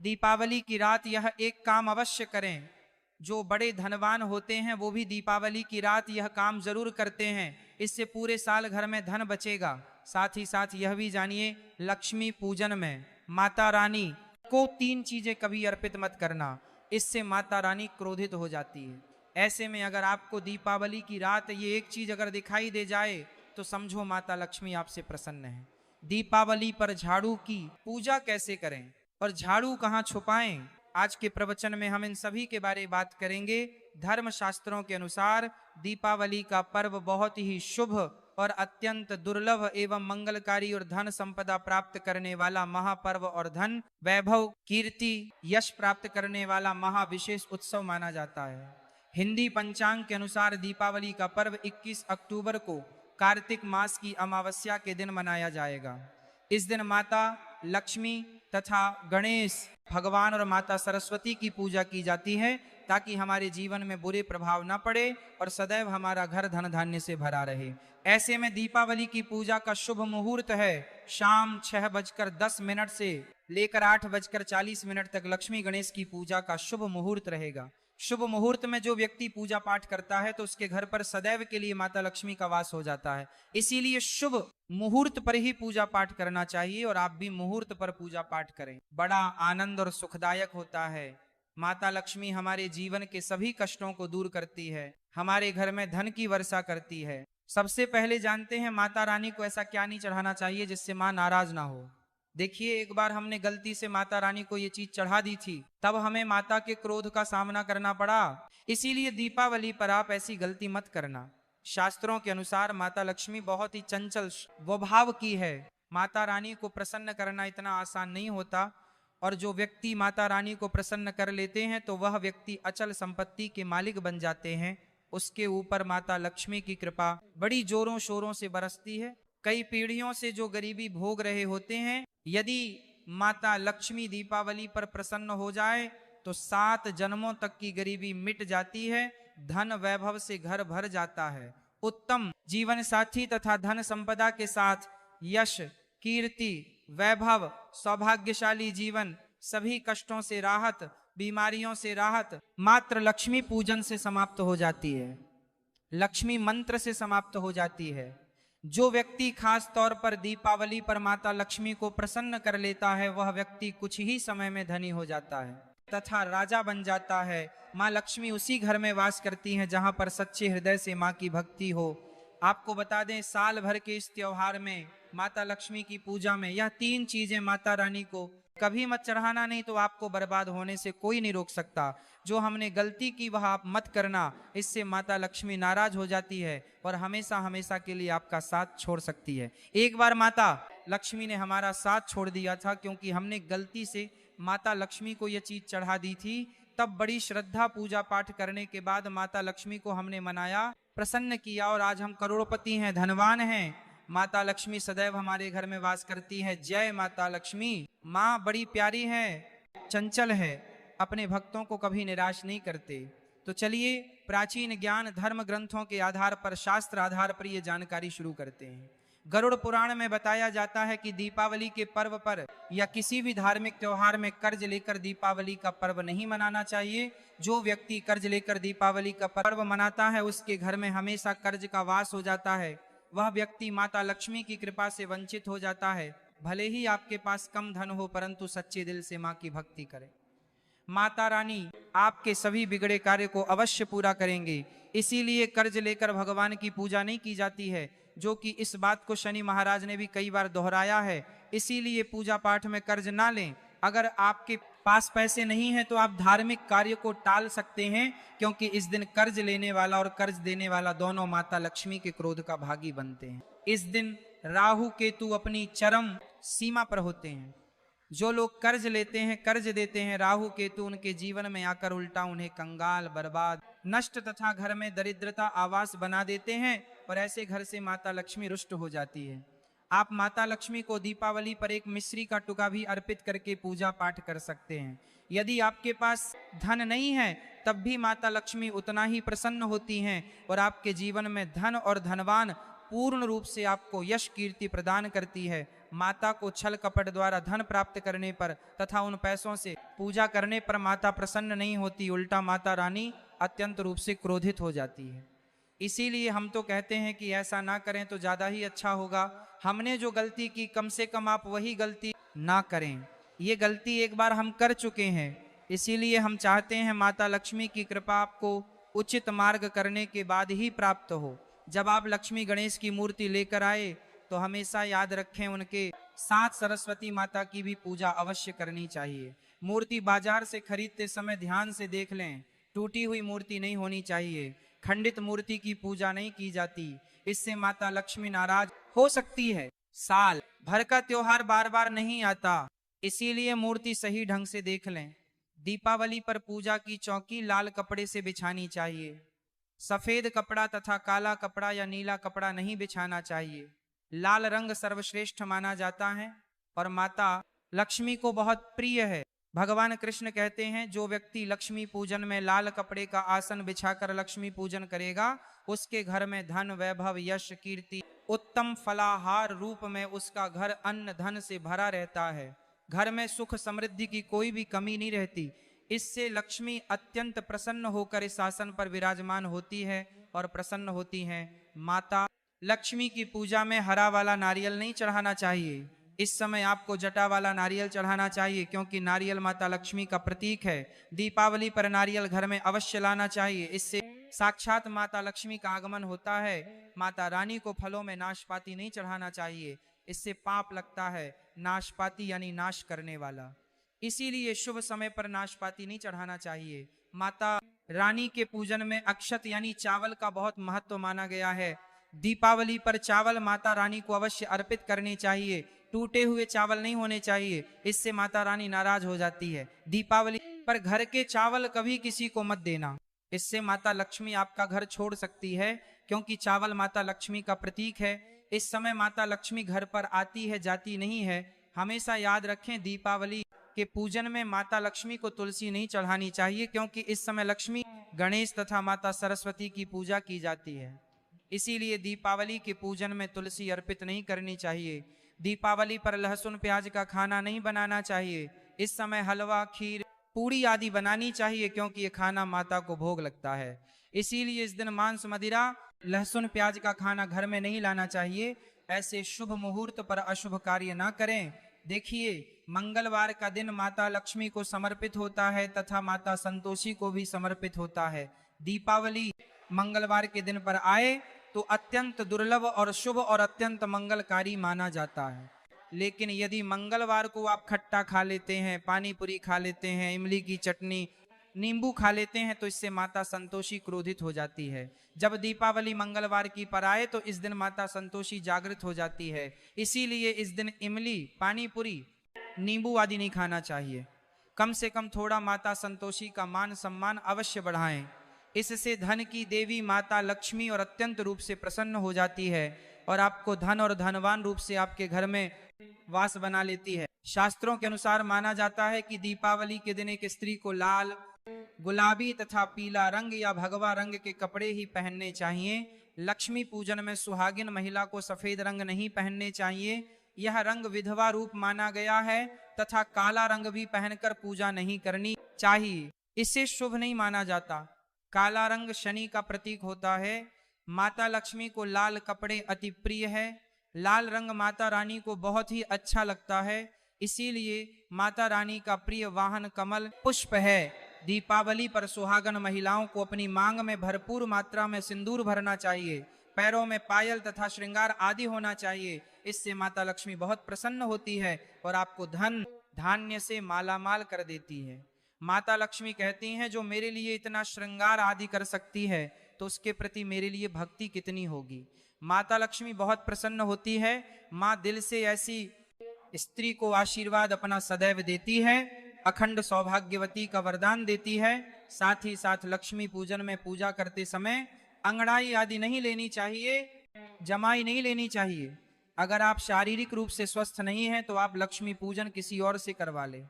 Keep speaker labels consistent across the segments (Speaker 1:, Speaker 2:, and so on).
Speaker 1: दीपावली की रात यह एक काम अवश्य करें। जो बड़े धनवान होते हैं वो भी दीपावली की रात यह काम जरूर करते हैं। इससे पूरे साल घर में धन बचेगा। साथ ही साथ यह भी जानिए, लक्ष्मी पूजन में माता रानी को 3 चीजें कभी अर्पित मत करना, इससे माता रानी क्रोधित हो जाती है। ऐसे में अगर आपको दीपावली की रात ये एक चीज अगर दिखाई दे जाए तो समझो माता लक्ष्मी आपसे प्रसन्न है। दीपावली पर झाड़ू की पूजा कैसे करें और झाड़ू कहाँ छुपाएं, आज के प्रवचन में हम इन सभी के बारे में बात करेंगे। धर्म शास्त्रों के अनुसार दीपावली का पर्व बहुत ही शुभ और अत्यंत दुर्लभ एवं मंगलकारी और धन संपदा प्राप्त करने वाला महापर्व और धन वैभव कीर्ति यश प्राप्त करने वाला महाविशेष उत्सव माना जाता है। हिंदी पंचांग के अनुसार दीपावली का पर्व 21 अक्टूबर को कार्तिक मास की अमावस्या के दिन मनाया जाएगा। इस दिन माता लक्ष्मी तथा गणेश भगवान और माता सरस्वती की पूजा की जाती है ताकि हमारे जीवन में बुरे प्रभाव न पड़े और सदैव हमारा घर धन धान्य से भरा रहे। ऐसे में दीपावली की पूजा का शुभ मुहूर्त है शाम 6:10 से लेकर 8:40 तक लक्ष्मी गणेश की पूजा का शुभ मुहूर्त रहेगा। शुभ मुहूर्त में जो व्यक्ति पूजा पाठ करता है तो उसके घर पर सदैव के लिए माता लक्ष्मी का वास हो जाता है। इसीलिए शुभ मुहूर्त पर ही पूजा पाठ करना चाहिए और आप भी मुहूर्त पर पूजा पाठ करें। बड़ा आनंद और सुखदायक होता है। माता लक्ष्मी हमारे जीवन के सभी कष्टों को दूर करती है, हमारे घर में धन की वर्षा करती है। सबसे पहले जानते हैं माता रानी को ऐसा क्या नहीं चढ़ाना चाहिए जिससे माँ नाराज ना हो। देखिए, एक बार हमने गलती से माता रानी को ये चीज चढ़ा दी थी, तब हमें माता के क्रोध का सामना करना पड़ा। इसीलिए दीपावली पर आप ऐसी गलती मत करना। शास्त्रों के अनुसार माता लक्ष्मी बहुत ही चंचल स्वभाव की है। माता रानी को प्रसन्न करना इतना आसान नहीं होता और जो व्यक्ति माता रानी को प्रसन्न कर लेते हैं तो वह व्यक्ति अचल संपत्ति के मालिक बन जाते हैं। उसके ऊपर माता लक्ष्मी की कृपा बड़ी जोरों शोरों से बरसती है। कई पीढ़ियों से जो गरीबी भोग रहे होते हैं, यदि माता लक्ष्मी दीपावली पर प्रसन्न हो जाए तो 7 जन्मों तक की गरीबी मिट जाती है, धन वैभव से घर भर जाता है। उत्तम जीवन साथी तथा धन संपदा के साथ यश कीर्ति वैभव सौभाग्यशाली जीवन, सभी कष्टों से राहत बीमारियों से राहत मात्र लक्ष्मी पूजन से समाप्त हो जाती है, लक्ष्मी मंत्र से समाप्त हो जाती है। जो व्यक्ति खास तौर पर दीपावली पर माता लक्ष्मी को प्रसन्न कर लेता है वह व्यक्ति कुछ ही समय में धनी हो जाता है तथा राजा बन जाता है। माँ लक्ष्मी उसी घर में वास करती हैं जहां पर सच्चे हृदय से माँ की भक्ति हो। आपको बता दें, साल भर के इस त्योहार में माता लक्ष्मी की पूजा में यह 3 चीजें माता रानी को कभी मत चढ़ाना, नहीं तो आपको बर्बाद होने से कोई नहीं रोक सकता। जो हमने गलती की वह आप मत करना, इससे माता लक्ष्मी नाराज हो जाती है और हमेशा हमेशा के लिए आपका साथ छोड़ सकती है। एक बार माता लक्ष्मी ने हमारा साथ छोड़ दिया था क्योंकि हमने गलती से माता लक्ष्मी को यह चीज चढ़ा दी थी। तब बड़ी श्रद्धा पूजा पाठ करने के बाद माता लक्ष्मी को हमने मनाया, प्रसन्न किया और आज हम करोड़पति हैं, धनवान हैं। माता लक्ष्मी सदैव हमारे घर में वास करती है। जय माता लक्ष्मी। माँ बड़ी प्यारी है, चंचल है, अपने भक्तों को कभी निराश नहीं करते। तो चलिए प्राचीन ज्ञान धर्म ग्रंथों के आधार पर, शास्त्र आधार पर ये जानकारी शुरू करते हैं। गरुड़ पुराण में बताया जाता है कि दीपावली के पर्व पर या किसी भी धार्मिक त्योहार में कर्ज लेकर दीपावली का पर्व नहीं मनाना चाहिए। जो व्यक्ति कर्ज लेकर दीपावली का पर्व मनाता है उसके घर में हमेशा कर्ज का वास हो जाता है। वह व्यक्ति माता लक्ष्मी की कृपा से वंचित हो जाता है। भले ही आपके पास कम धन हो परंतु सच्चे दिल से माँ की भक्ति करें। माता रानी आपके सभी बिगड़े कार्य को अवश्य पूरा करेंगे। इसीलिए कर्ज लेकर भगवान की पूजा नहीं की जाती है, जो कि इस बात को शनि महाराज ने भी कई बार दोहराया है। इसीलिए पूजा पाठ में कर्ज ना लें। अगर आपके पास पैसे नहीं है तो आप धार्मिक कार्य को टाल सकते हैं, क्योंकि इस दिन कर्ज लेने वाला और कर्ज देने वाला दोनों माता लक्ष्मी के क्रोध का भागी बनते हैं। इस दिन राहु केतु अपनी चरम सीमा पर होते हैं। जो लोग कर्ज लेते हैं कर्ज देते हैं, राहु केतु उनके जीवन में आकर उल्टा उन्हें कंगाल बर्बाद नष्ट तथा घर में दरिद्रता आवास बना देते हैं और ऐसे घर से माता लक्ष्मी रुष्ट हो जाती है। आप माता लक्ष्मी को दीपावली पर एक मिश्री का टुका भी अर्पित करके पूजा पाठ कर सकते हैं। यदि आपके पास धन नहीं है तब भी माता लक्ष्मी उतना ही प्रसन्न होती हैं और आपके जीवन में धन और धनवान पूर्ण रूप से आपको यश कीर्ति प्रदान करती है। माता को छल कपट द्वारा धन प्राप्त करने पर तथा उन पैसों से पूजा करने पर माता प्रसन्न नहीं होती, उल्टा माता रानी अत्यंत रूप से क्रोधित हो जाती है। इसीलिए हम तो कहते हैं कि ऐसा ना करें तो ज़्यादा ही अच्छा होगा। हमने जो गलती की कम से कम आप वही गलती ना करें। ये गलती एक बार हम कर चुके हैं, इसीलिए हम चाहते हैं माता लक्ष्मी की कृपा आपको उचित मार्ग करने के बाद ही प्राप्त हो। जब आप लक्ष्मी गणेश की मूर्ति लेकर आए तो हमेशा याद रखें उनके साथ सरस्वती माता की भी पूजा अवश्य करनी चाहिए। मूर्ति बाजार से खरीदते समय ध्यान से देख लें, टूटी हुई मूर्ति नहीं होनी चाहिए। खंडित मूर्ति की पूजा नहीं की जाती, इससे माता लक्ष्मी नाराज हो सकती है। साल भर का त्योहार बार बार नहीं आता, इसीलिए मूर्ति सही ढंग से देख लें। दीपावली पर पूजा की चौकी लाल कपड़े से बिछानी चाहिए। सफेद कपड़ा तथा काला कपड़ा या नीला कपड़ा नहीं बिछाना चाहिए। लाल रंग सर्वश्रेष्ठ माना जाता है और माता लक्ष्मी को बहुत प्रिय है। भगवान कृष्ण कहते हैं, जो व्यक्ति लक्ष्मी पूजन में लाल कपड़े का आसन बिछाकर लक्ष्मी पूजन करेगा, उसके घर में धन, वैभव, यश, कीर्ति, उत्तम फलाहार रूप में उसका घर अन्न धन से भरा रहता है। घर में सुख समृद्धि की कोई भी कमी नहीं रहती। इससे लक्ष्मी अत्यंत प्रसन्न होकर इस आसन पर विराजमान होती है और प्रसन्न होती हैं। माता लक्ष्मी की पूजा में हरा वाला नारियल नहीं चढ़ाना चाहिए। इस समय आपको जटा वाला नारियल चढ़ाना चाहिए, क्योंकि नारियल माता लक्ष्मी का प्रतीक है। दीपावली पर नारियल घर में अवश्य लाना चाहिए, इससे साक्षात माता लक्ष्मी का आगमन होता है। माता रानी को फलों में नाशपाती नहीं चढ़ाना चाहिए, इससे पाप लगता है। नाशपाती यानी नाश करने वाला, इसीलिए शुभ समय पर नाशपाती नहीं चढ़ाना चाहिए। माता रानी के पूजन में अक्षत यानी चावल का बहुत महत्व माना गया है। दीपावली पर चावल माता रानी को अवश्य अर्पित करने चाहिए। टूटे हुए चावल नहीं होने चाहिए, इससे माता रानी नाराज हो जाती है। दीपावली पर घर के चावल कभी किसी को मत देना, इससे माता लक्ष्मी आपका घर छोड़ सकती है, क्योंकि चावल माता लक्ष्मी का प्रतीक है। इस समय माता लक्ष्मी घर पर आती है, जाती नहीं है। हमेशा याद रखें, दीपावली के पूजन में माता लक्ष्मी को तुलसी नहीं चढ़ानी चाहिए, क्योंकि इस समय लक्ष्मी, गणेश तथा माता सरस्वती की पूजा की जाती है। इसीलिए दीपावली के पूजन में तुलसी अर्पित नहीं करनी चाहिए। दीपावली पर लहसुन प्याज का खाना नहीं बनाना चाहिए। इस समय हलवा, खीर, पूड़ी आदि बनानी चाहिए, क्योंकि ये खाना माता को भोग लगता है। इसीलिए इस दिन मांस, मदिरा, लहसुन प्याज का खाना घर में नहीं लाना चाहिए। ऐसे शुभ मुहूर्त पर अशुभ कार्य ना करें। देखिए, मंगलवार का दिन माता लक्ष्मी को समर्पित होता है तथा माता संतोषी को भी समर्पित होता है। दीपावली मंगलवार के दिन पर आए तो अत्यंत दुर्लभ और शुभ और अत्यंत मंगलकारी माना जाता है। लेकिन यदि मंगलवार को आप खट्टा खा लेते हैं, पानी पूरी खा लेते हैं, इमली की चटनी, नींबू खा लेते हैं, तो इससे माता संतोषी क्रोधित हो जाती है। जब दीपावली मंगलवार की पर आए तो इस दिन माता संतोषी जागृत हो जाती है। इसीलिए इस दिन इमली, पानी पूरी, नींबू आदि नहीं खाना चाहिए। कम से कम थोड़ा माता संतोषी का मान सम्मान अवश्य बढ़ाएं। इससे धन की देवी माता लक्ष्मी और अत्यंत रूप से प्रसन्न हो जाती है और आपको धन और धनवान रूप से आपके घर में वास बना लेती है। शास्त्रों के अनुसार माना जाता है कि दीपावली के दिन एक स्त्री को लाल, गुलाबी तथा पीला रंग या भगवा रंग के कपड़े ही पहनने चाहिए। लक्ष्मी पूजन में सुहागिन महिला को सफेद रंग नहीं पहनने चाहिए, यह रंग विधवा रूप माना गया है। तथा काला रंग भी पहनकर पूजा नहीं करनी चाहिए, इसे शुभ नहीं माना जाता। काला रंग शनि का प्रतीक होता है। माता लक्ष्मी को लाल कपड़े अति प्रिय है। लाल रंग माता रानी को बहुत ही अच्छा लगता है, इसीलिए माता रानी का प्रिय वाहन कमल पुष्प है। दीपावली पर सुहागन महिलाओं को अपनी मांग में भरपूर मात्रा में सिंदूर भरना चाहिए। पैरों में पायल तथा श्रृंगार आदि होना चाहिए। इससे माता लक्ष्मी बहुत प्रसन्न होती है और आपको धन धान्य से मालामाल कर देती है। माता लक्ष्मी कहती हैं, जो मेरे लिए इतना श्रृंगार आदि कर सकती है तो उसके प्रति मेरे लिए भक्ति कितनी होगी। माता लक्ष्मी बहुत प्रसन्न होती है। माँ दिल से ऐसी स्त्री को आशीर्वाद अपना सदैव देती है, अखंड सौभाग्यवती का वरदान देती है। साथ ही साथ लक्ष्मी पूजन में पूजा करते समय अंगड़ाई आदि नहीं लेनी चाहिए, जमाई नहीं लेनी चाहिए। अगर आप शारीरिक रूप से स्वस्थ नहीं हैं तो आप लक्ष्मी पूजन किसी और से करवा ले।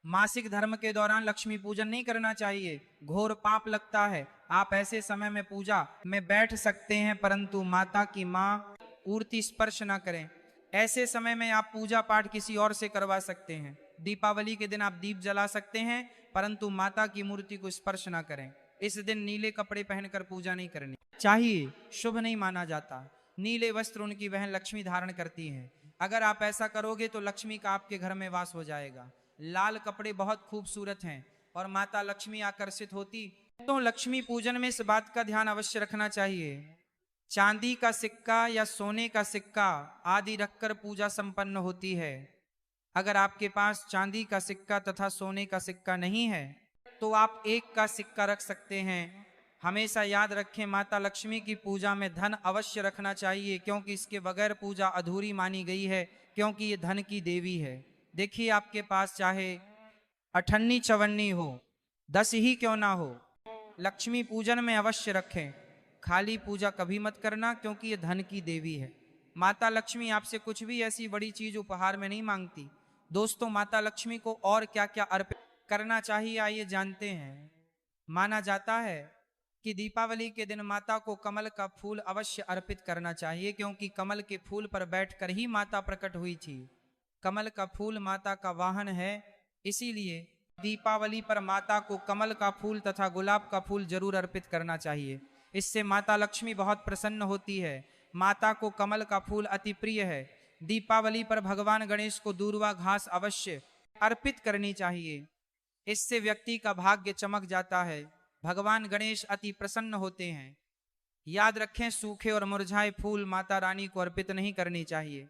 Speaker 1: मासिक धर्म के दौरान लक्ष्मी पूजन नहीं करना चाहिए, घोर पाप लगता है। आप ऐसे समय में पूजा में बैठ सकते हैं, परंतु माता की मूर्ति स्पर्श ना करें। ऐसे समय में आप पूजा पाठ किसी और से करवा सकते हैं। दीपावली के दिन आप दीप जला सकते हैं, परंतु माता की मूर्ति को स्पर्श ना करें। इस दिन नीले कपड़े पहनकर पूजा नहीं करनी चाहिए, शुभ नहीं माना जाता। नीले वस्त्र उनकी बहन लक्ष्मी धारण करती हैं। अगर आप ऐसा करोगे तो लक्ष्मी का आपके घर में वास हो जाएगा। लाल कपड़े बहुत खूबसूरत हैं और माता लक्ष्मी आकर्षित होती। तो लक्ष्मी पूजन में इस बात का ध्यान अवश्य रखना चाहिए, चांदी का सिक्का या सोने का सिक्का आदि रखकर पूजा संपन्न होती है। अगर आपके पास चांदी का सिक्का तथा सोने का सिक्का नहीं है तो आप एक का सिक्का रख सकते हैं। हमेशा याद रखें, माता लक्ष्मी की पूजा में धन अवश्य रखना चाहिए, क्योंकि इसके बगैर पूजा अधूरी मानी गई है, क्योंकि ये धन की देवी है। देखिए, आपके पास चाहे अठन्नी चवन्नी हो, 10 ही क्यों ना हो, लक्ष्मी पूजन में अवश्य रखें। खाली पूजा कभी मत करना, क्योंकि ये धन की देवी है। माता लक्ष्मी आपसे कुछ भी ऐसी बड़ी चीज उपहार में नहीं मांगती। दोस्तों, माता लक्ष्मी को और क्या क्या अर्पित करना चाहिए, आइए जानते हैं। माना जाता है कि दीपावली के दिन माता को कमल का फूल अवश्य अर्पित करना चाहिए, क्योंकि कमल के फूल पर बैठकर ही माता प्रकट हुई थी। कमल का फूल माता का वाहन है, इसीलिए दीपावली पर माता को कमल का फूल तथा गुलाब का फूल जरूर अर्पित करना चाहिए। इससे माता लक्ष्मी बहुत प्रसन्न होती है। माता को कमल का फूल अति प्रिय है। दीपावली पर भगवान गणेश को दूर्वा घास अवश्य अर्पित करनी चाहिए, इससे व्यक्ति का भाग्य चमक जाता है। भगवान गणेश अति प्रसन्न होते हैं। याद रखें, सूखे और मुरझाए फूल माता रानी को अर्पित नहीं करनी चाहिए,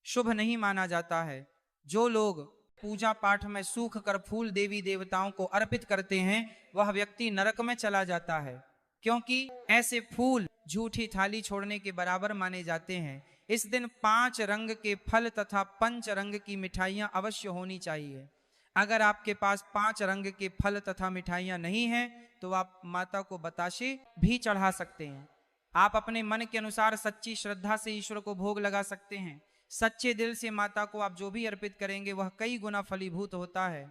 Speaker 1: शुभ नहीं माना जाता है। जो लोग पूजा पाठ में सूख कर फूल देवी देवताओं को अर्पित करते हैं, वह व्यक्ति नरक में चला जाता है, क्योंकि ऐसे फूल झूठी थाली छोड़ने के बराबर माने जाते हैं। इस दिन 5 रंग के फल तथा 5 रंग की मिठाइयां अवश्य होनी चाहिए। अगर आपके पास 5 रंग के फल तथा मिठाइयां नहीं हैं तो आप माता को बताशे भी चढ़ा सकते हैं। आप अपने मन के अनुसार सच्ची श्रद्धा से ईश्वर को भोग लगा सकते हैं। सच्चे दिल से माता को आप जो भी अर्पित करेंगे वह कई गुना फलीभूत होता है।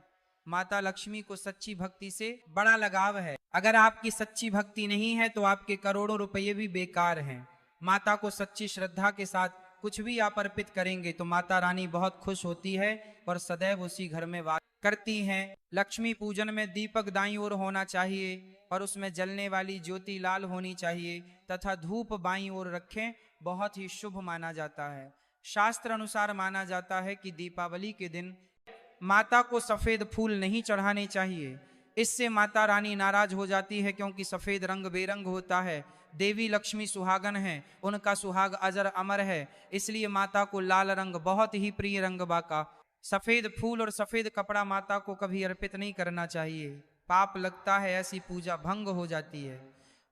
Speaker 1: माता लक्ष्मी को सच्ची भक्ति से बड़ा लगाव है। अगर आपकी सच्ची भक्ति नहीं है तो आपके करोड़ों रुपये भी बेकार हैं। माता को सच्ची श्रद्धा के साथ कुछ भी आप अर्पित करेंगे तो माता रानी बहुत खुश होती है और सदैव उसी घर में वास करती हैं। लक्ष्मी पूजन में दीपक दाईं ओर होना चाहिए और उसमें जलने वाली ज्योति लाल होनी चाहिए तथा धूप बाईं ओर रखें, बहुत ही शुभ माना जाता है। शास्त्र अनुसार माना जाता है कि दीपावली के दिन माता को सफेद फूल नहीं चढ़ाने चाहिए, इससे माता रानी नाराज हो जाती है, क्योंकि सफेद रंग बेरंग होता है। देवी लक्ष्मी सुहागन है, उनका सुहाग अजर अमर है, इसलिए माता को लाल रंग बहुत ही प्रिय रंग बाका। सफेद फूल और सफेद कपड़ा माता को कभी अर्पित नहीं करना चाहिए, पाप लगता है, ऐसी पूजा भंग हो जाती है।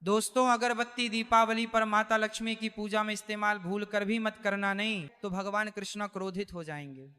Speaker 1: दोस्तों, अगरबत्ती दीपावली पर माता लक्ष्मी की पूजा में इस्तेमाल भूल कर भी मत करना, नहीं तो भगवान कृष्ण क्रोधित हो जाएंगे।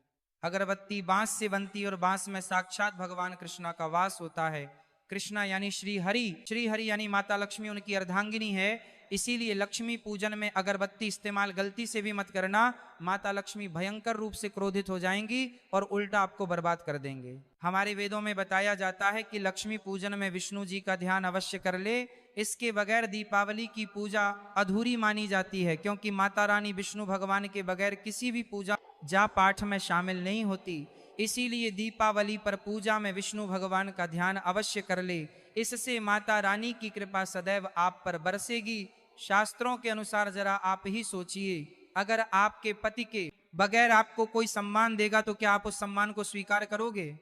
Speaker 1: अगरबत्ती बांस से बनती और बांस में साक्षात भगवान कृष्णा का वास होता है। कृष्णा यानी श्री हरि यानी माता लक्ष्मी उनकी अर्धांगिनी है, इसीलिए लक्ष्मी पूजन में अगरबत्ती इस्तेमाल गलती से भी मत करना। माता लक्ष्मी भयंकर रूप से क्रोधित हो जाएंगी और उल्टा आपको बर्बाद कर देंगे। हमारे वेदों में बताया जाता है कि लक्ष्मी पूजन में विष्णु जी का ध्यान अवश्य कर ले, इसके बगैर दीपावली की पूजा अधूरी मानी जाती है, क्योंकि माता रानी विष्णु भगवान के बगैर किसी भी पूजा जा पाठ में शामिल नहीं होती। इसीलिए दीपावली पर पूजा में विष्णु भगवान का ध्यान अवश्य कर ले, इससे माता रानी की कृपा सदैव आप पर बरसेगी। शास्त्रों के अनुसार जरा आप ही सोचिए, अगर आपके पति के बगैर आपको कोई सम्मान देगा तो क्या आप उस सम्मान को स्वीकार करोगे?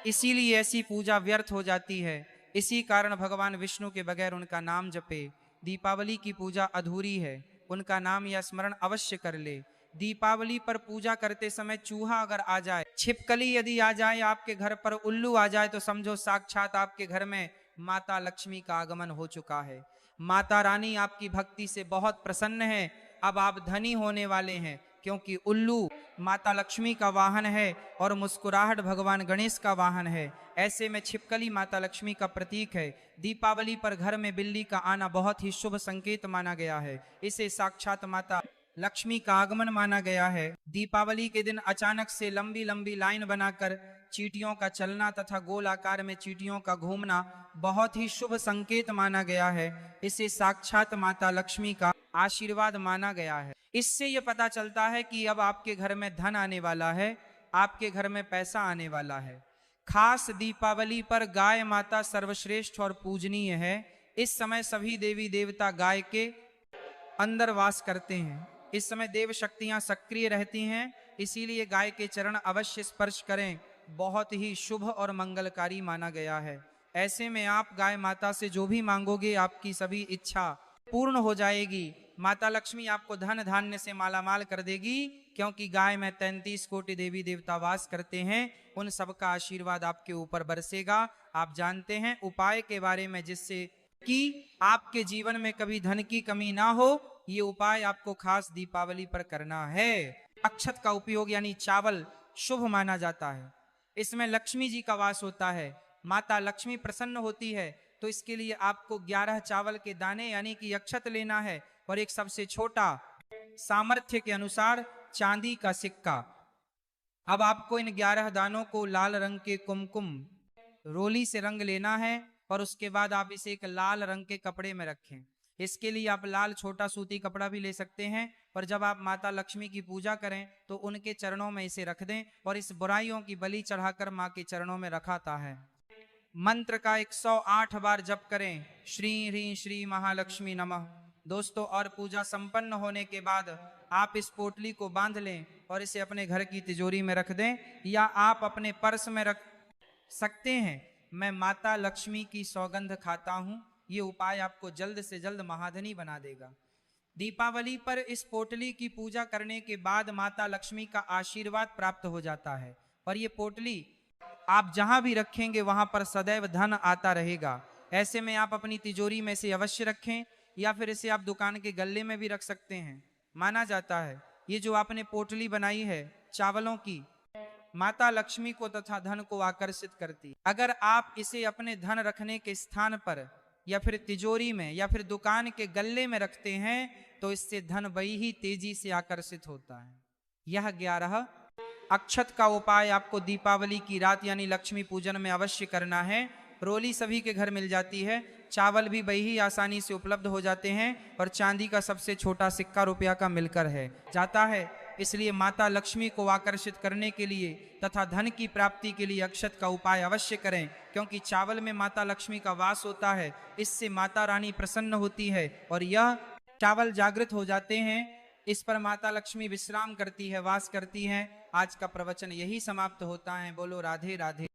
Speaker 1: इसीलिए ऐसी पूजा व्यर्थ हो जाती है। इसी कारण भगवान विष्णु के बगैर उनका नाम जपे। दीपावली की पूजा अधूरी है, उनका नाम या स्मरण अवश्य कर ले। दीपावली पर पूजा करते समय चूहा अगर आ जाए, छिपकली यदि आ जाए, आपके घर पर उल्लू आ जाए, तो समझो साक्षात आपके घर में माता लक्ष्मी का आगमन हो चुका है। माता रानी आपकी भक्ति से बहुत प्रसन्न है। अब आप धनी होने वाले हैं, क्योंकि उल्लू माता लक्ष्मी का वाहन है और मुस्कुराहट भगवान गणेश का वाहन है। ऐसे में छिपकली माता लक्ष्मी का प्रतीक है। दीपावली पर घर में बिल्ली का आना बहुत ही शुभ संकेत माना गया है, इसे साक्षात माता लक्ष्मी का आगमन माना गया है। दीपावली के दिन अचानक से लंबी लंबी लाइन बनाकर चींटियों का चलना तथा गोल आकार में चींटियों का घूमना बहुत ही शुभ संकेत माना गया है, इसे साक्षात माता लक्ष्मी का आशीर्वाद माना गया है। इससे यह पता चलता है कि अब आपके घर में धन आने वाला है, आपके घर में पैसा आने वाला है। खास दीपावली पर गाय माता सर्वश्रेष्ठ और पूजनीय है। इस समय सभी देवी देवता गाय के अंदर वास करते हैं। इस समय देव शक्तियां सक्रिय रहती हैं, इसीलिए गाय के चरण अवश्य स्पर्श करें, बहुत ही शुभ और मंगलकारी माना गया है। ऐसे में आप गाय माता से जो भी मांगोगे आपकी सभी इच्छा पूर्ण हो जाएगी। माता लक्ष्मी आपको धन धान्य से मालामाल कर देगी, क्योंकि गाय में 33 कोटि देवी देवता वास करते हैं। उन सबका आशीर्वाद आपके ऊपर बरसेगा। आप जानते हैं उपाय के बारे में, जिससे कि आपके जीवन में कभी धन की कमी ना हो। ये उपाय आपको खास दीपावली पर करना है। अक्षत का उपयोग यानी चावल शुभ माना जाता है। इसमें लक्ष्मी जी का वास होता है, माता लक्ष्मी प्रसन्न होती है। तो इसके लिए आपको 11 चावल के दाने यानी कि अक्षत लेना है, और एक सबसे छोटा सामर्थ्य के अनुसार चांदी का सिक्का। अब आपको इन 11 दानों को लाल रंग के कुमकुम रोली से रंग लेना है, और उसके बाद आप इसे एक लाल रंग के कपड़े में रखें। इसके लिए आप लाल छोटा सूती कपड़ा भी ले सकते हैं, पर जब आप माता लक्ष्मी की पूजा करें तो उनके चरणों में इसे रख दें, और इस बुराइयों की बलि चढ़ाकर माँ के चरणों में रखाता है। मंत्र का 108 बार जप करें, श्री ह्रीं श्री महालक्ष्मी नमः। दोस्तों, और पूजा संपन्न होने के बाद आप इस पोटली को बांध लें और इसे अपने घर की तिजोरी में रख दें, या आप अपने पर्स में रख सकते हैं। मैं माता लक्ष्मी की सौगंध खाता हूं। ये उपाय आपको जल्द से जल्द महाधनी बना देगा। दीपावली पर इस पोटली की पूजा करने के बाद माता लक्ष्मी का आशीर्वाद प्राप्त हो जाता है, और ये पोटली आप जहां भी रखेंगे वहां पर सदैव धन आता रहेगा। ऐसे में आप अपनी तिजोरी में इसे अवश्य रखें, या फिर इसे आप दुकान के गल्ले में भी रख सकते हैं। माना जाता है ये जो आपने पोटली बनाई है चावलों की, माता लक्ष्मी को तथा धन को आकर्षित करती। अगर आप इसे अपने धन रखने के स्थान पर या फिर तिजोरी में या फिर दुकान के गल्ले में रखते हैं तो इससे धन बड़ी ही तेजी से आकर्षित होता है। यह 11 अक्षत का उपाय आपको दीपावली की रात यानी लक्ष्मी पूजन में अवश्य करना है। रोली सभी के घर मिल जाती है, चावल भी बही ही आसानी से उपलब्ध हो जाते हैं, और चांदी का सबसे छोटा सिक्का रुपया का मिलकर है जाता है। इसलिए माता लक्ष्मी को आकर्षित करने के लिए तथा धन की प्राप्ति के लिए अक्षत का उपाय अवश्य करें, क्योंकि चावल में माता लक्ष्मी का वास होता है। इससे माता रानी प्रसन्न होती है और यह चावल जागृत हो जाते हैं। इस पर माता लक्ष्मी विश्राम करती है, वास करती हैं। आज का प्रवचन यही समाप्त होता है। बोलो राधे राधे।